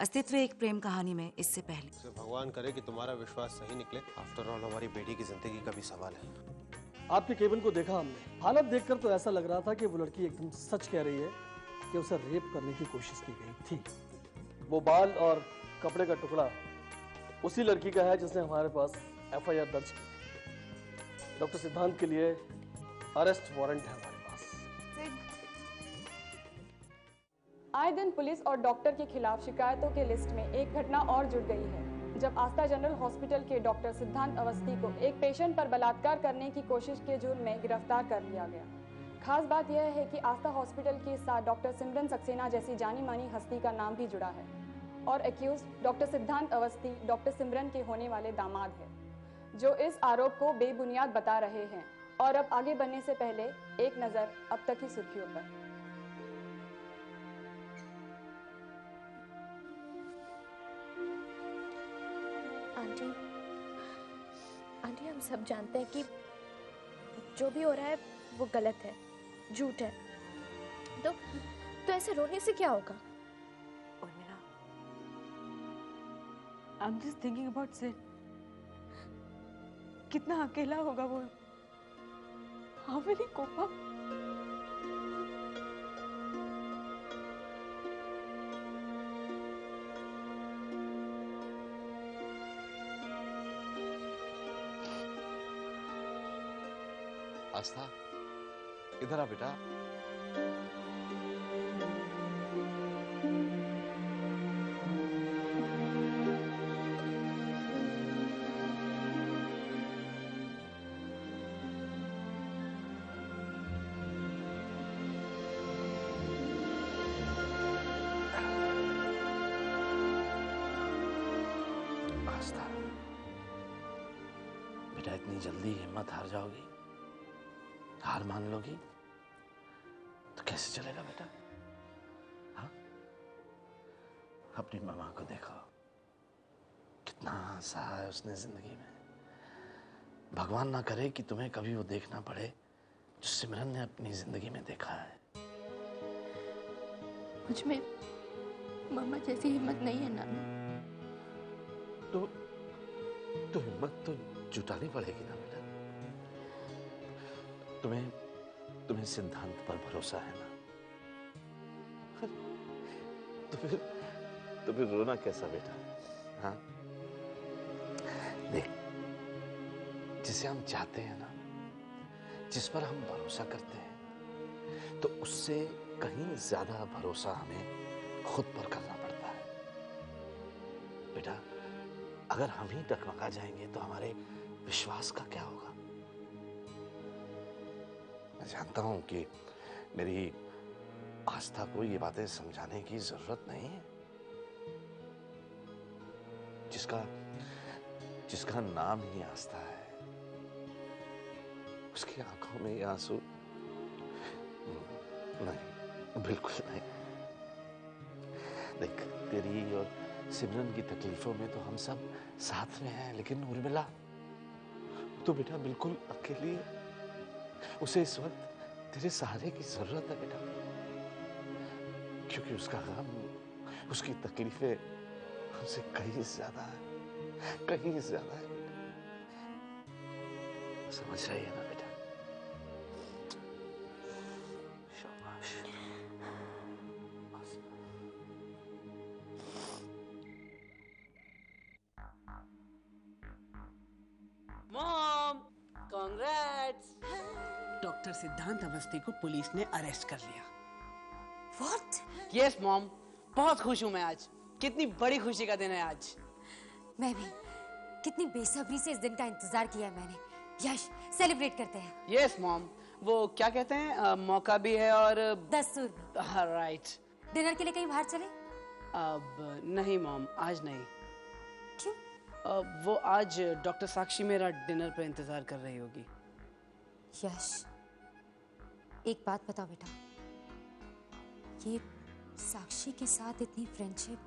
अस्तित्व एक प्रेम कहानी में इससे पहले। भगवान करे कि तुम्हारा विश्वास सही निकले। आफ्टर ऑल हमारी बेटी की जिंदगी का भी सवाल है। आपके केबिन को देखा हमने, हालत देखकर तो ऐसा लग रहा था कि वो लड़की एकदम सच कह रही है कि उसे रेप करने की कोशिश की गई थी। वो बाल और कपड़े का टुकड़ा उसी लड़की का है जिसने हमारे पास एफआईआर दर्ज की। डॉक्टर सिद्धांत के लिए अरेस्ट वारंट है हमारे पास। आए दिन पुलिस और डॉक्टर के खिलाफ शिकायतों के लिस्ट में एक घटना और जुड़ गई है, जब आस्था जनरल हॉस्पिटल के डॉक्टर सिद्धांत अवस्थी को एक पेशेंट पर बलात्कार करने की कोशिश के जुर्म में गिरफ्तार कर लिया गया। खास बात यह है कि आस्था हॉस्पिटल के साथ डॉक्टर सिमरन सक्सेना जैसी जानी मानी हस्ती का नाम भी जुड़ा है और एक्यूज डॉक्टर सिद्धांत अवस्थी डॉक्टर सिमरन के होने वाले दामाद है, जो इस आरोप को बेबुनियाद बता रहे हैं। और अब आगे बढ़ने से पहले एक नजर अब तक की सुर्खियों पर। आंटी, हम सब जानते हैं कि जो भी हो रहा है वो गलत है, झूठ है, तो ऐसे रोने से क्या होगा? Urmila, I'm just thinking about Sid. कितना अकेला होगा वो। How will he cope up? आस्था, इधर आ बेटा। आस्था, बेटा इतनी जल्दी हिम्मत हार जाओगी? हार मान लोगी तो कैसे चलेगा बेटा? हाँ, अपनी मामा को देखो, कितना सहा है उसने जिंदगी में। भगवान ना करे कि तुम्हें कभी वो देखना पड़े जो सिमरन ने अपनी जिंदगी में देखा है। मुझ में मामा जैसी हिम्मत नहीं है नाना। तो हिम्मत तो जुटानी पड़ेगी ना बेटा। तुम्हें सिद्धांत पर भरोसा है ना? तो फिर रोना कैसा बेटा? हाँ, देख, जिसे हम चाहते हैं ना, जिस पर हम भरोसा करते हैं, तो उससे कहीं ज्यादा भरोसा हमें खुद पर करना पड़ता है बेटा। अगर हम ही डगमगा जाएंगे तो हमारे विश्वास का क्या होगा? मैं जानता हूं कि मेरी आस्था को ये बातें समझाने की जरूरत नहीं है। जिसका नाम ही आस्था है, उसकी आंखों में ये आंसू नहीं, बिल्कुल नहीं। देख, तेरी और सिमरन की तकलीफों में तो हम सब साथ में हैं, लेकिन उर्मिला तो बेटा बिल्कुल अकेली है। उसे इस वक्त तेरे सहारे की जरूरत है बेटा, क्योंकि उसका गम, उसकी तकलीफें हमसे कहीं ज्यादा है, कहीं ज्यादा है। समझ रही है ना बेटा? शाबाश। Mom, congrats. डॉक्टर सिद्धांत अवस्थी को पुलिस ने अरेस्ट कर लिया। What? यस मॉम, बहुत खुश हूँ मैं आज। कितनी बड़ी खुशी का दिन है आज। मैं भी कितनी बेसब्री से इस दिन का इंतजार किया है मैंने। यश, सेलिब्रेट करते हैं। यस मॉम, वो क्या कहते हैं, मौका भी है और दस्तूर भी। राइट। डिनर के लिए कहीं बाहर चले? अब नहीं मॉम, आज नहीं। क्यों? वो आज डॉक्टर साक्षी मेरा डिनर पे इंतजार कर रही होगी। यश, एक बात बताओ बेटा, ये साक्षी के साथ इतनी फ्रेंडशिप,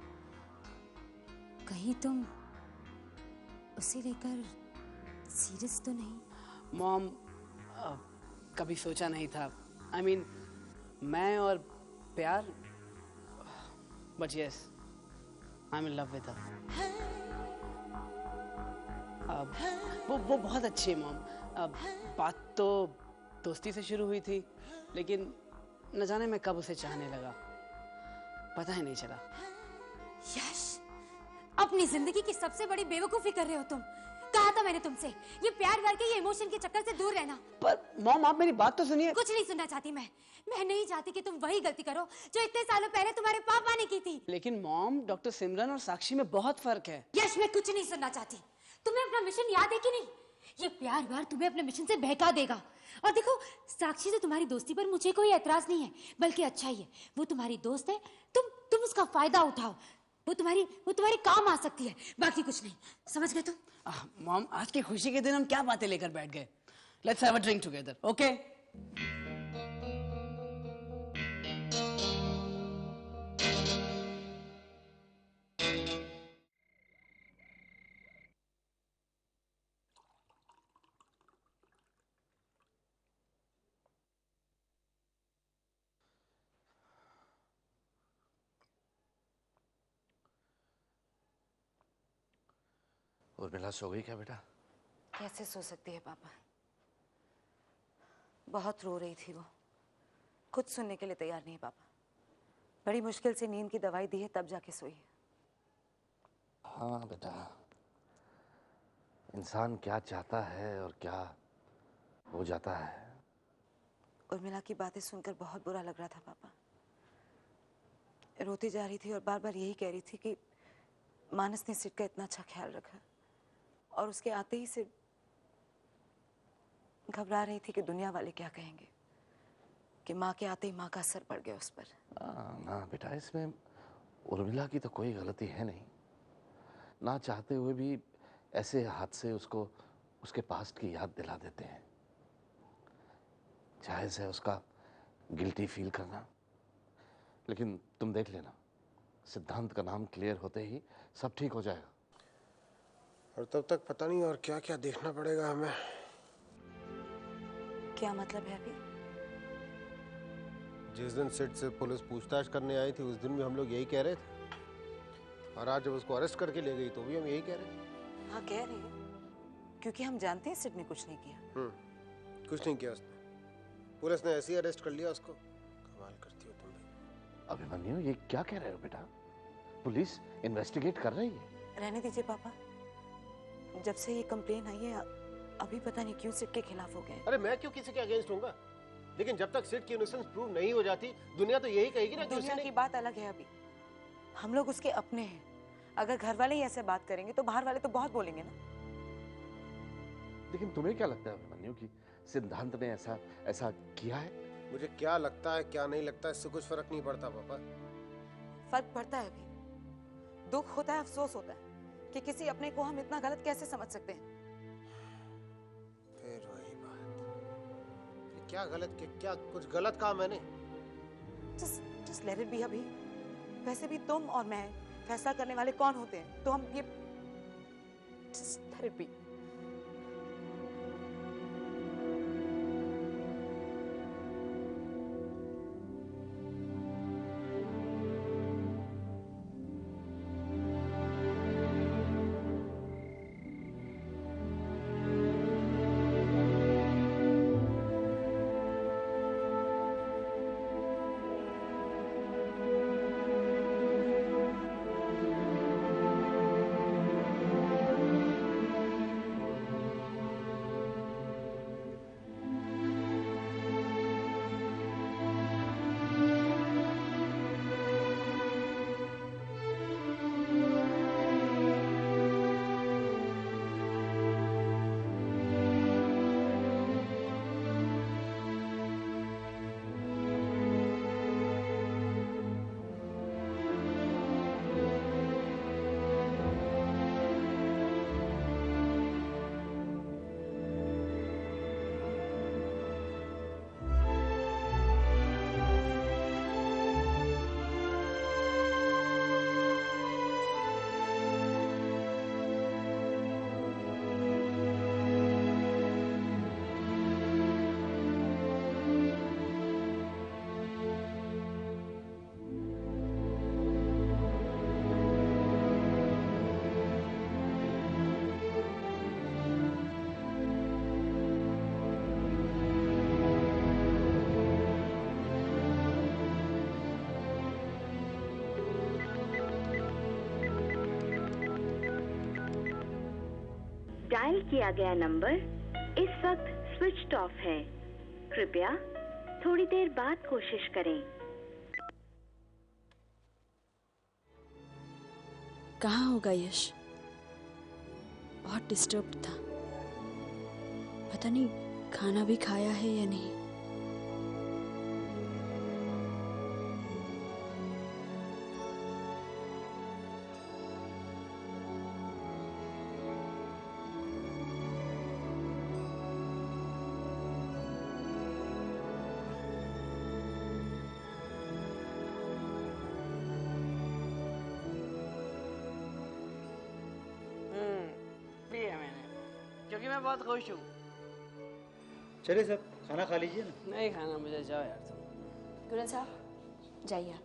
कहीं तुम उसे लेकर सीरियस तो नहीं? मॉम, कभी सोचा नहीं था। I mean, मैं और प्यार, but yes, I am in love with her. वो बहुत अच्छी है मॉम। बात तो दोस्ती से शुरू हुई थी, लेकिन न जाने मैं कब उसे चाहने लगा, पता ही नहीं चला। यश, अपनी जिंदगी की सबसे बड़ी बेवकूफी कर रहे हो तुम। कहा था मैंने तुमसे, ये प्यार व्यार के, ये इमोशन के चक्कर से दूर रहना। पर मॉम आप मेरी बात तो सुनिए। कुछ नहीं सुनना चाहती मैं नहीं चाहती कि तुम वही गलती करो जो इतने सालों पहले तुम्हारे पापा ने की थी। लेकिन मॉम, डॉक्टर सिमरन और साक्षी में बहुत फर्क है। यश, मैं कुछ नहीं सुनना चाहती। तुम्हें अपना मिशन याद है कि नहीं? ये प्यार व्यार तुम्हें अपने मिशन से बहका देगा। और देखो, साक्षी से तुम्हारी दोस्ती पर मुझे कोई एतराज नहीं है, बल्कि अच्छा ही है। वो तुम्हारी दोस्त है, तुम उसका फायदा उठाओ। वो तुम्हारे काम आ सकती है, बाकी कुछ नहीं। समझ गए तुम? मॉम, आज की खुशी के दिन हम क्या बातें लेकर बैठ गए। Let's have a drink together, okay? Urmila सो गई क्या बेटा? कैसे सो सकती है पापा? बहुत रो रही थी वो, कुछ सुनने के लिए तैयार नहीं है पापा। बड़ी मुश्किल से नींद की दवाई दी है, तब जाके सोई। हाँ बेटा, इंसान क्या चाहता है और क्या हो जाता है। उर्मिला की बातें सुनकर बहुत बुरा लग रहा था पापा। रोती जा रही थी और बार बार यही कह रही थी कि मानस ने सिट का इतना अच्छा ख्याल रखा, और उसके आते ही से घबरा रही थी कि दुनिया वाले क्या कहेंगे, कि माँ के आते ही माँ का असर पड़ गया उस पर। ना बेटा, इसमें उर्मिला की तो कोई गलती है नहीं। ना चाहते हुए भी ऐसे हादसे उसको उसके पास्ट की याद दिला देते हैं। जायज़ है उसका गिल्टी फील करना, लेकिन तुम देख लेना, सिद्धांत का नाम क्लियर होते ही सब ठीक हो जाएगा। और तब तक पता नहीं और क्या क्या देखना पड़ेगा हमें। क्या मतलब है अभी? जिस दिन सिट से पुलिस पूछताछ करने आई थी, उस दिन भी हम लोग यही कह रहे थे, और आज जब उसको अरेस्ट करके ले गई तो भी हम यही कह रहे हैं। हाँ कह रहे हैं, क्योंकि हम जानते हैं सिट ने कुछ नहीं किया। कुछ नहीं किया उसने, पुलिस ने ऐसे ही अरेस्ट कर लिया उसको। कमाल करती हो तुम भी। अभिमन्यु, ये क्या कह रहे हो बेटा? पुलिस इन्वेस्टिगेट कर रही है। रहने दीजिए पापा, जब से ये कंप्लेन आई है अभी पता नहीं क्यों सिट के खिलाफ हो गए। अरे मैं क्यों किसी के अगेंस्ट होऊंगा? लेकिन जब तक सिट की इनोसेंस प्रूव नहीं हो जाती, दुनिया तो यही कहेगी ना कि दुनिया की बात अलग है। अभी हम लोग उसके अपने हैं। अगर घर वाले ही ऐसे बात करेंगे तो बाहर वाले तो बहुत बोलेंगे ना। लेकिन तुम्हें क्या लगता है अभिमन्यु कि सिद्धांत ने ऐसा किया है? मुझे क्या लगता है क्या नहीं लगता, इससे कुछ फर्क नहीं पड़ता पापा। फर्क पड़ता है। अभी दुख होता है, अफसोस होता है कि किसी अपने को हम इतना गलत कैसे समझ सकते हैं। फिर वही बात, क्या गलत, क्या कुछ गलत कहा मैंने? Just let it be अभी। वैसे भी तुम और मैं फैसला करने वाले कौन होते हैं? तो हम ये just let it be। Dial किया गया नंबर इस वक्त स्विच ऑफ है। कृपया थोड़ी देर बाद कोशिश करें। कहाँ होगा यश? बहुत डिस्टर्ब्ड था, पता नहीं खाना भी खाया है या नहीं। पी है मैंने, क्योंकि मैं बहुत खुश हूँ। चलिए सब खाना खा लीजिए ना। नहीं खाना मुझे, जाओ यार तुम। गुरु साहब जाइए आप।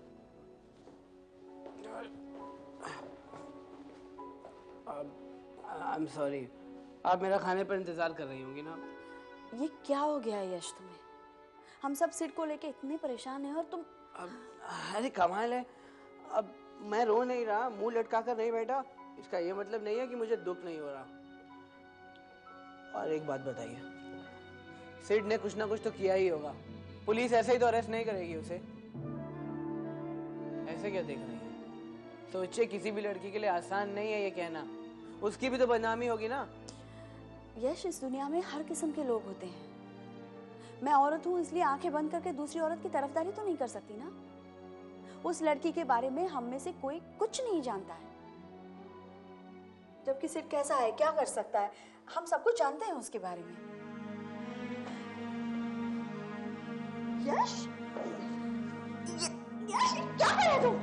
आई एम सॉरी, आप मेरा खाने पर इंतजार कर रही होंगी ना। ये क्या हो गया है यश तुम्हें? हम सब सिड को लेके इतने परेशान हैं और तुम। अरे कमाल है, अब मैं रो नहीं रहा, मुंह लटका कर नहीं बैठा, इसका ये मतलब नहीं है कि मुझे दुख नहीं हो रहा। और एक बात बताइए, सिड ने कुछ ना कुछ तो किया ही होगा, पुलिस ऐसे ही तो अरेस्ट नहीं करेगी उसे। ऐसे क्या देख रही है? सोचिए, किसी भी लड़की के लिए आसान नहीं है ये कहना, उसकी भी तो बदनामी होगी ना। यश, इस दुनिया में हर किस्म के लोग होते हैं। मैं औरत हूँ इसलिए आंखें बंद करके दूसरी औरत की तरफदारी तो नहीं कर सकती ना। उस लड़की के बारे में हम में से कोई कुछ नहीं जानता है, जबकि सिड कैसा है, क्या कर सकता है, हम सब कुछ जानते हैं उसके बारे में। यश, यश क्या कर रहे तुम?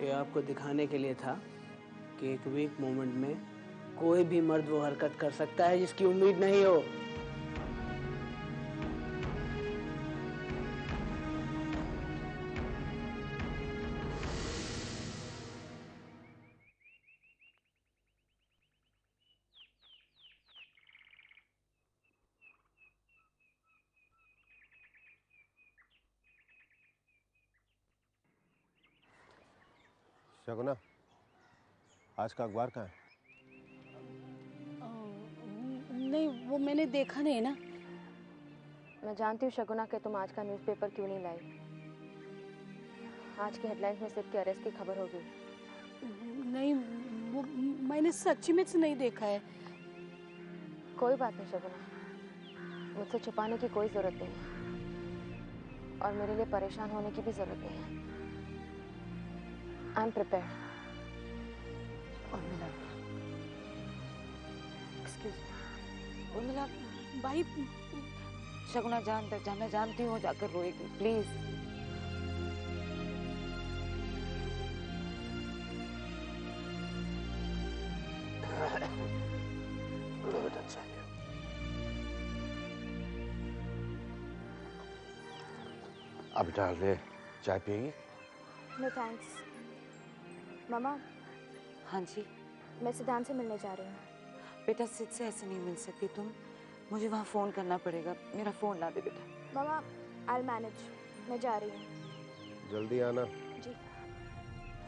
ये आपको दिखाने के लिए था कि एक वीक मोमेंट में कोई भी मर्द वो हरकत कर सकता है जिसकी उम्मीद नहीं हो। शगुना, आज का अखबार कहाँ है? नहीं, वो मैंने देखा नहीं ना। मैं जानती हूँ शगुना कि तुम आज का न्यूज़पेपर क्यों नहीं लाई। आज की हेडलाइंस में सिड के अरेस्ट की खबर होगी। नहीं, वो मैंने सच्ची में से नहीं देखा है। कोई बात नहीं शगुना, मुझसे छुपाने की कोई जरूरत नहीं है और मेरे लिए परेशान होने की भी जरूरत नहीं है। I am prepared. Urmila, excuse me. Urmila भाई, शगुना जा, मैं जानती हूँ जाकर रोएगी, प्लीज। अब बेटा चाय पिएंगे? No thanks. मामा। हाँ जी। मैं सिद्धांत से मिलने जा रही हूँ। बेटा, सिद से ऐसे नहीं मिल सकती तुम, मुझे वहाँ फोन करना पड़ेगा। मेरा फोन ला दे बेटा। मामा, I'll manage। मैं जा रही हूँ। जल्दी आना। जी।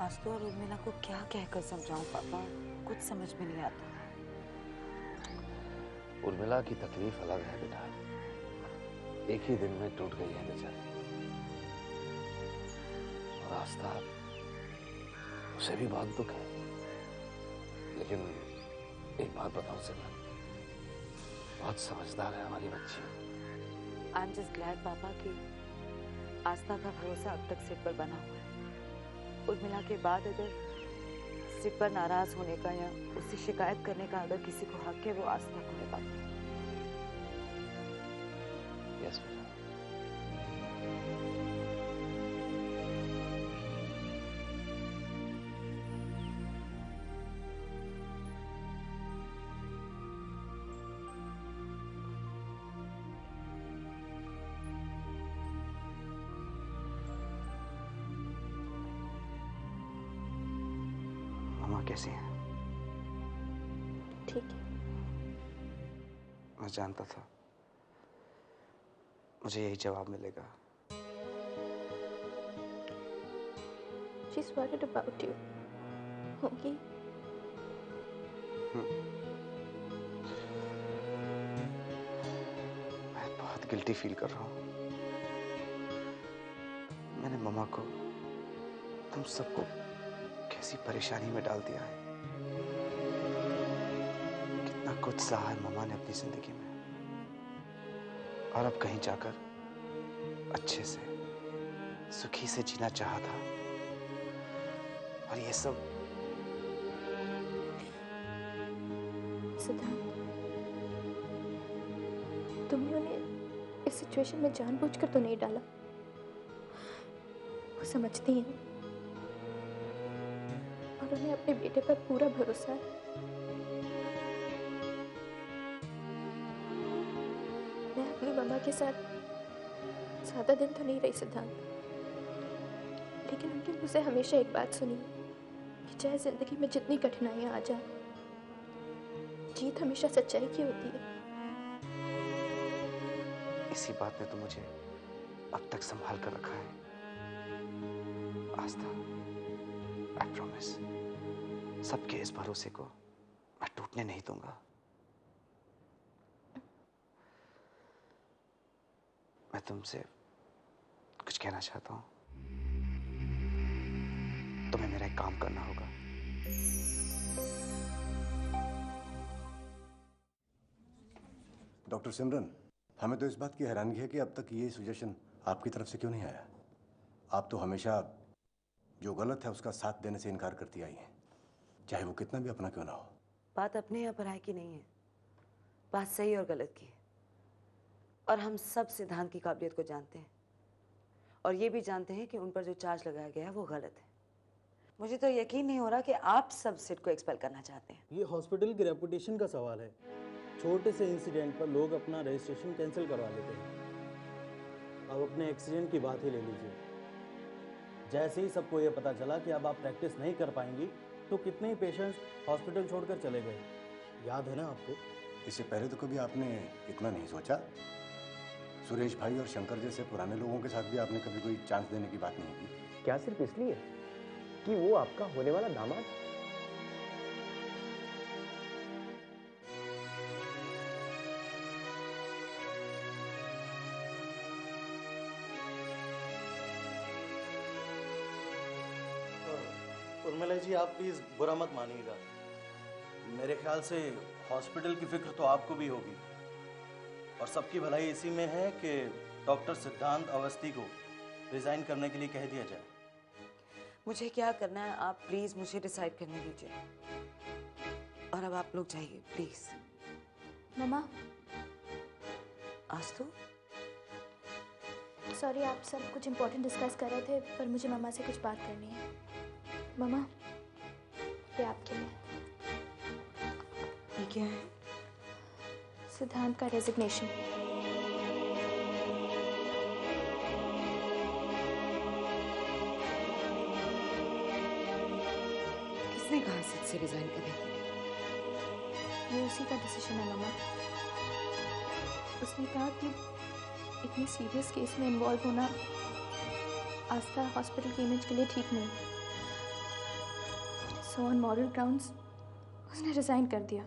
आज तो और उर्मिला को क्या कहकर समझाऊं पापा, कुछ समझ में नहीं आता। उर्मिला की तकलीफ अलग है बेटा, एक ही दिन में टूट गई है बेचारी। और आस्था, उसे भी बहुत दुख है, लेकिन एक बात बताऊं सिमरन, बहुत समझदार है हमारी बच्ची। आई एम जस्ट ग्लैड पापा कि आस्था का भरोसा अब तक सिड पर बना हुआ है। उर्मिला के बाद अगर सिड पर नाराज होने का या उससे शिकायत करने का अगर किसी को हक है, वो आस्था को है पापा। यस बेटा। मामा कैसी हैं? ठीक है। मैं जानता था मुझे यही जवाब मिलेगा। She's worried about you. होगी। मैं बहुत गिल्टी फील कर रहा हूँ। मैंने मम्मा को, तुम सबको कैसी परेशानी में डाल दिया है। कितना कुछ सहा है मम्मा ने अपनी जिंदगी में, और अब कहीं जाकर अच्छे से सुखी से जीना चाहा था, और ये सब। सिद्धांत, तुमने उन्हें इस सिचुएशन में जानबूझकर तो नहीं डाला। वो समझती हैं और उन्हें अपने बेटे पर पूरा भरोसा है। मैं अपनी मम्मा के साथ ज्यादा दिन तो नहीं रही सिद्धांत, लेकिन उनके मुंह से हमेशा एक बात सुनी कि चाहे जिंदगी में जितनी कठिनाइयां आ जाए, जीत हमेशा सच्चाई की होती है। इसी बात ने तो मुझे अब तक संभाल कर रखा है। आस्था, आई प्रॉमिस, सबके इस भरोसे को मैं टूटने नहीं दूंगा। मैं तुमसे कुछ कहना चाहता हूं। तुम्हें मेरा एक काम करना होगा। डॉक्टर सिमरन, हमें तो इस बात की हैरानगी है कि अब तक ये सजेशन आपकी तरफ से क्यों नहीं आया। आप तो हमेशा जो गलत है उसका साथ देने से इनकार करती आई हैं, चाहे वो कितना भी अपना क्यों ना हो। बात अपने या पराये की नहीं है, बात सही और गलत की है। और हम सब सिद्धांत की काबिलियत को जानते हैं, और ये भी जानते हैं कि उन पर जो चार्ज लगाया गया है वो गलत है। मुझे तो यकीन नहीं हो रहा कि आप सब सिड को एक्सपेल करना चाहते हैं। ये हॉस्पिटल की रेपुटेशन का सवाल है। छोटे से इंसिडेंट पर लोग अपना रजिस्ट्रेशन कैंसिल करवा लेते हैं। अब अपने एक्सीडेंट की बात ही ले लीजिए। जैसे ही सबको ये पता चला कि अब आप प्रैक्टिस नहीं कर पाएंगी, तो कितने ही पेशेंट्स हॉस्पिटल छोड़कर चले गए। याद है ना आपको? इससे पहले तो कभी आपने इतना नहीं सोचा? सुरेश भाई और शंकर जैसे पुराने लोगों के साथ भी आपने कभी कोई चांस देने की बात नहीं की? क्या सिर्फ इसलिए कि वो आपका होने वाला दामाद? उर्मिला जी, आप प्लीज बुरा मत मानिएगा। मेरे ख्याल से हॉस्पिटल की फिक्र तो आपको भी होगी, और सबकी भलाई इसी में है कि डॉक्टर सिद्धांत अवस्थी को रिजाइन करने के लिए कह दिया जाए। मुझे क्या करना है आप प्लीज मुझे डिसाइड करने दीजिए, और अब आप लोग जाइए प्लीज। मम्मा, आस्तु, सॉरी, आप सब कुछ इम्पोर्टेंट डिस्कस कर रहे थे, पर मुझे मम्मा से कुछ बात करनी है। मम्मा, ये आपके लिए। ये क्या है? सिद्धांत का रेजिग्नेशन। किसने कहा सिद से रिजाइन करें? ये उसी का डिसीजन है मम्मा। उसने कहा कि इतनी सीरियस केस में इन्वॉल्व होना आस्था हॉस्पिटल की इमेज के लिए ठीक नहीं। सो ऑन मॉरल ग्राउंड्स उसने रिजाइन कर दिया।